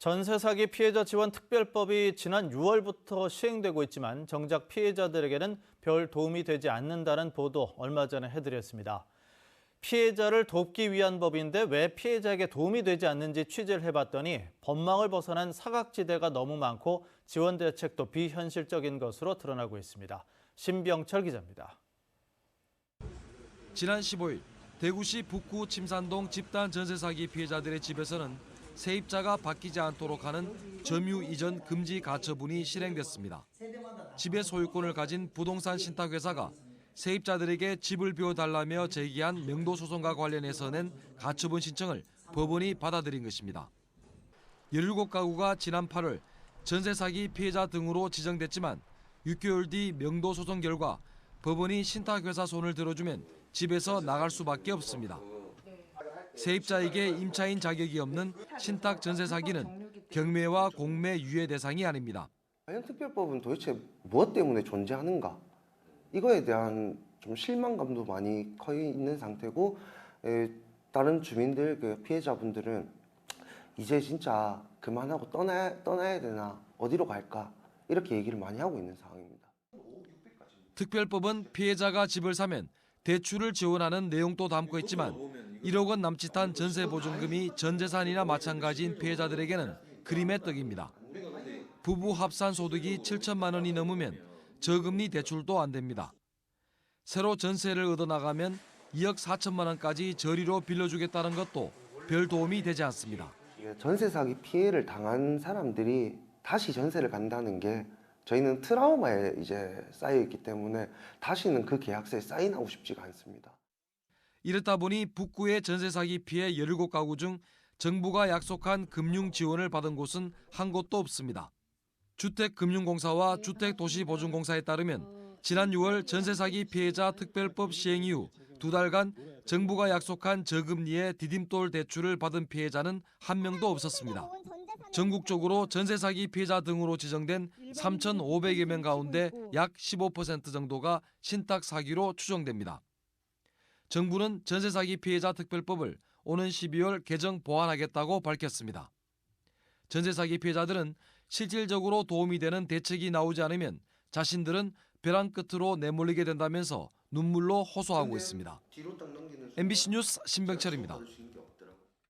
전세 사기 피해자 지원 특별법이 지난 6월부터 시행되고 있지만 정작 피해자들에게는 별 도움이 되지 않는다는 보도 얼마 전에 해드렸습니다. 피해자를 돕기 위한 법인데 왜 피해자에게 도움이 되지 않는지 취재를 해봤더니 법망을 벗어난 사각지대가 너무 많고 지원 대책도 비현실적인 것으로 드러나고 있습니다. 신병철 기자입니다. 지난 15일 대구시 북구 침산동 집단 전세 사기 피해자들의 집에서는 세입자가 바뀌지 않도록 하는 점유 이전 금지 가처분이 실행됐습니다. 집의 소유권을 가진 부동산 신탁회사가 세입자들에게 집을 비워달라며 제기한 명도 소송과 관련해서 낸 가처분 신청을 법원이 받아들인 것입니다. 17가구가 지난 8월 전세 사기 피해자 등으로 지정됐지만 6개월 뒤 명도 소송 결과 법원이 신탁회사 손을 들어주면 집에서 나갈 수밖에 없습니다. 세입자에게 임차인 자격이 없는 신탁 전세 사기는 경매와 공매 유예 대상이 아닙니다. 특별법은 도대체 무엇 때문에 존재하는가? 이거에 대한 좀 실망감도 많이 커 있는 상태고, 다른 주민들, 피해자분들은 이제 진짜 그만하고 떠나야 되나, 어디로 갈까, 이렇게 얘기를 많이 하고 있는 상황입니다. 특별법은 피해자가 집을 사면 대출을 지원하는 내용도 담고 있지만 1억 원 남짓한 전세보증금이 전 재산이나 마찬가지인 피해자들에게는 그림의 떡입니다. 부부 합산 소득이 7천만 원이 넘으면 저금리 대출도 안 됩니다. 새로 전세를 얻어나가면 2억 4천만 원까지 저리로 빌려주겠다는 것도 별 도움이 되지 않습니다. 전세 사기 피해를 당한 사람들이 다시 전세를 간다는 게 저희는 트라우마에 이제 쌓여 있기 때문에 다시는 그 계약서에 사인하고 싶지가 않습니다. 이렇다 보니 북구의 전세 사기 피해 17가구 중 정부가 약속한 금융 지원을 받은 곳은 한 곳도 없습니다. 주택금융공사와 주택도시보증공사에 따르면 지난 6월 전세 사기 피해자 특별법 시행 이후 2달간 정부가 약속한 저금리의 디딤돌 대출을 받은 피해자는 한 명도 없었습니다. 전국적으로 전세 사기 피해자 등으로 지정된 3,500여 명 가운데 약 15% 정도가 신탁 사기로 추정됩니다. 정부는 전세 사기 피해자 특별법을 오는 12월 개정 보완하겠다고 밝혔습니다. 전세 사기 피해자들은 실질적으로 도움이 되는 대책이 나오지 않으면 자신들은 벼랑 끝으로 내몰리게 된다면서 눈물로 호소하고 있습니다. MBC 뉴스 신병철입니다.